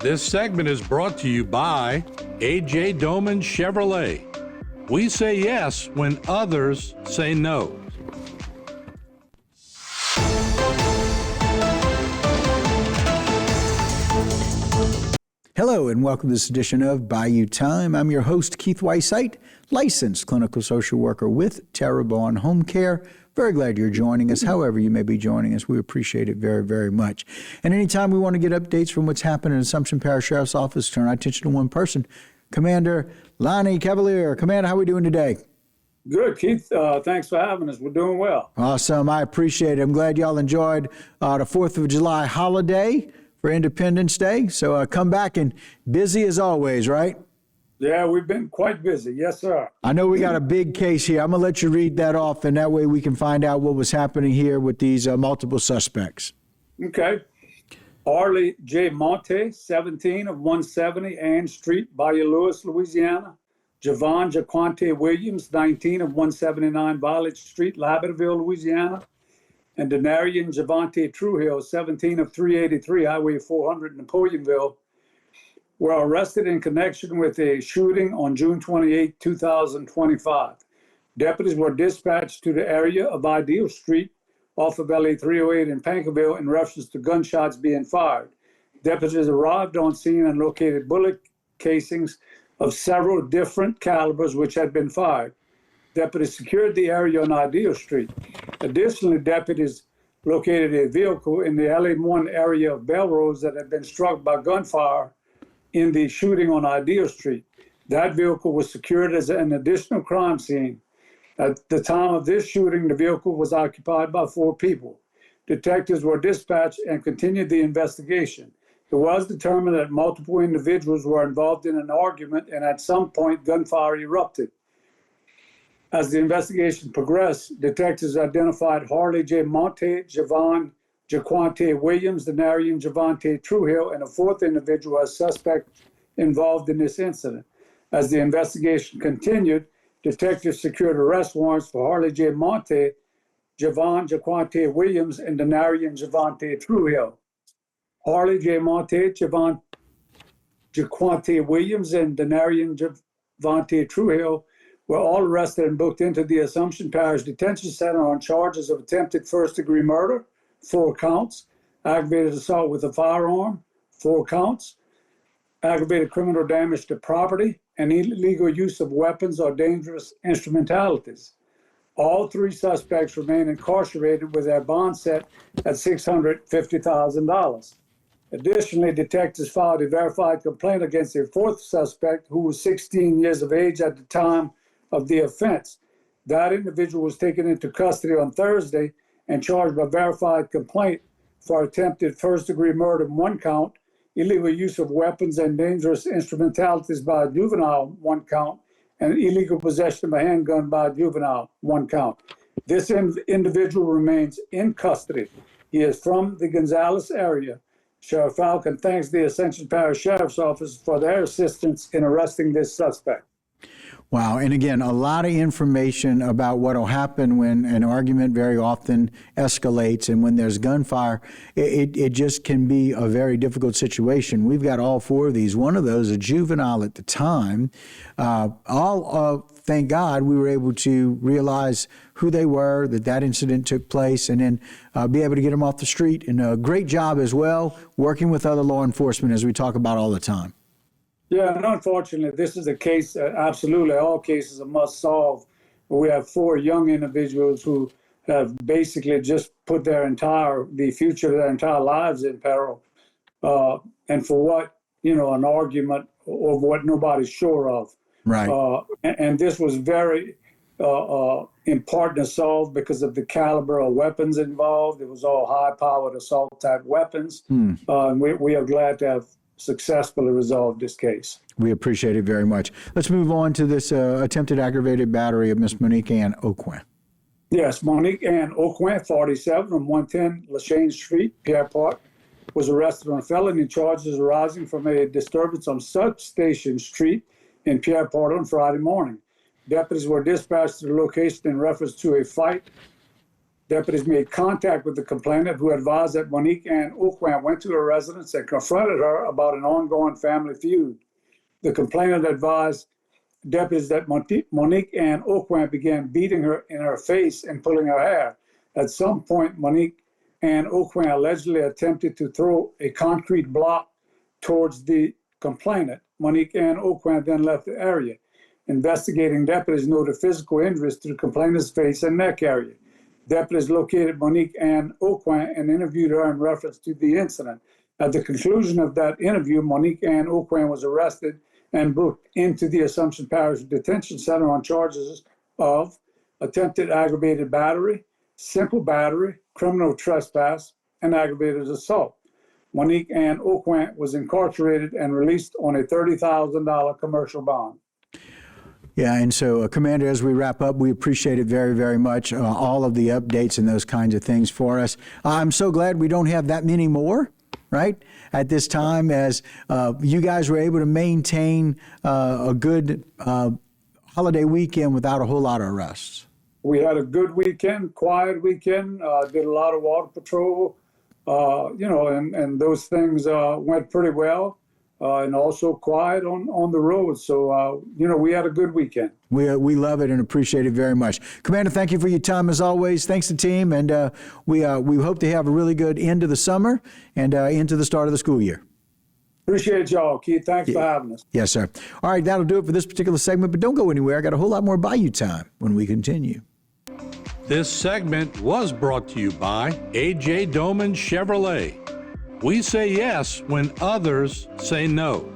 This segment is brought to you by A.J. Doman Chevrolet. We say yes when others say no. Hello and welcome to this edition of Bayou Time. I'm your host, Keith Weissite, licensed clinical social worker with Terrebonne Home Care. Very glad you're joining us, however you may be joining us. We appreciate it very, very much. And anytime we want to get updates from what's happening in Assumption Parish Sheriff's Office, turn our attention to one person, Commander Lonnie Cavalier. Commander, how are we doing today? Good, Keith. Thanks for having us. We're doing well. Awesome. I appreciate it. I'm glad y'all enjoyed the 4th of July holiday for Independence Day. So come back and busy as always, right? Yeah, we've been quite busy. Yes, sir. I know we got a big case here. I'm going to let you read that off, and that way we can find out what was happening here with these multiple suspects. Okay. Harley J. Monte, 17 of 170 Ann Street, Bayou, Louisiana. Javon Jaquante Williams, 19 of 179 Violet Street, Labradorville, Louisiana. And Denarian Javante Trujillo, 17 of 383 Highway 400, Napoleonville, were arrested in connection with a shooting on June 28, 2025. Deputies were dispatched to the area of Ideal Street off of LA 308 in Pankerville in reference to gunshots being fired. Deputies arrived on scene and located bullet casings of several different calibers which had been fired. Deputies secured the area on Ideal Street. Additionally, deputies located a vehicle in the LA1 area of Belrose that had been struck by gunfire in the shooting on Ideal Street. That vehicle was secured as an additional crime scene. At the time of this shooting, the vehicle was occupied by 4 people. Detectives were dispatched and continued the investigation. It was determined that multiple individuals were involved in an argument, and at some point, gunfire erupted. As the investigation progressed, detectives identified Harley J. Monte, Javon Jaquante Williams, Denarian Javante Trujillo, and a 4th individual as suspect involved in this incident. As the investigation continued, detectives secured arrest warrants for Harley J. Monte, Javon Jaquante Williams, and Denarian Javante Trujillo. Harley J. Monte, Javon Jaquante Williams, and Denarian Javante Trujillo were all arrested and booked into the Assumption Parish Detention Center on charges of attempted first-degree murder, 4 counts, aggravated assault with a firearm, 4 counts, aggravated criminal damage to property, and illegal use of weapons or dangerous instrumentalities. All 3 suspects remain incarcerated with their bond set at $650,000. Additionally, detectives filed a verified complaint against a 4th suspect who was 16 years of age at the time of the offense. That individual was taken into custody on Thursday and charged by verified complaint for attempted first-degree murder, 1 count, illegal use of weapons and dangerous instrumentalities by a juvenile, 1 count, and illegal possession of a handgun by a juvenile, 1 count. This individual remains in custody. He is from the Gonzales area. Sheriff Falcon thanks the Assumption Parish Sheriff's Office for their assistance in arresting this suspect. Wow. And again, a lot of information about what will happen when an argument very often escalates, and when there's gunfire, it just can be a very difficult situation. We've got all 4 of these. One of those, a juvenile at the time. Thank God we were able to realize who they were, that incident took place, and then be able to get them off the street. And a great job as well working with other law enforcement, as we talk about all the time. Yeah, and unfortunately, this is a case, absolutely, all cases are must solve. We have 4 young individuals who have basically just put the future of their entire lives in peril. And for what, an argument of what nobody's sure of. Right. And this was very important to solve because of the caliber of weapons involved. It was all high-powered assault-type weapons. And we are glad to have successfully resolved this case. We appreciate it very much. Let's move on to this attempted aggravated battery of Miss Monique Ann Aucoin. Yes, Monique Ann Aucoin, 47 on 110 LaChane Street, Pierre Park, was arrested on felony charges arising from a disturbance on Substation Street in Pierre Park on Friday morning. Deputies were dispatched to the location in reference to a fight Deputies made contact with the complainant, who advised that Monique Ann Oquan went to her residence and confronted her about an ongoing family feud. The complainant advised deputies that Monique Ann Oquan began beating her in her face and pulling her hair. At some point, Monique Ann Oquan allegedly attempted to throw a concrete block towards the complainant. Monique Ann Oquan then left the area. Investigating deputies noted physical injuries to the complainant's face and neck area. Deputies located Monique Ann Oquan and interviewed her in reference to the incident. At the conclusion of that interview, Monique Ann Oquan was arrested and booked into the Assumption Parish Detention Center on charges of attempted aggravated battery, simple battery, criminal trespass, and aggravated assault. Monique Ann Oquan was incarcerated and released on a $30,000 commercial bond. Yeah, and so, Commander, as we wrap up, we appreciate it very, very much, all of the updates and those kinds of things for us. I'm so glad we don't have that many more, right, at this time, as you guys were able to maintain a good holiday weekend without a whole lot of arrests. We had a good weekend, quiet weekend, did a lot of water patrol, and those things went pretty well. And also quiet on the road. So, we had a good weekend. We love it and appreciate it very much. Commander, thank you for your time as always. Thanks to the team. And we hope to have a really good end of the summer and into the start of the school year. Appreciate y'all, Keith. Thanks for having us. Yes, sir. All right, that'll do it for this particular segment, but don't go anywhere. I got a whole lot more Bayou time when we continue. This segment was brought to you by A.J. Doman Chevrolet. We say yes when others say no.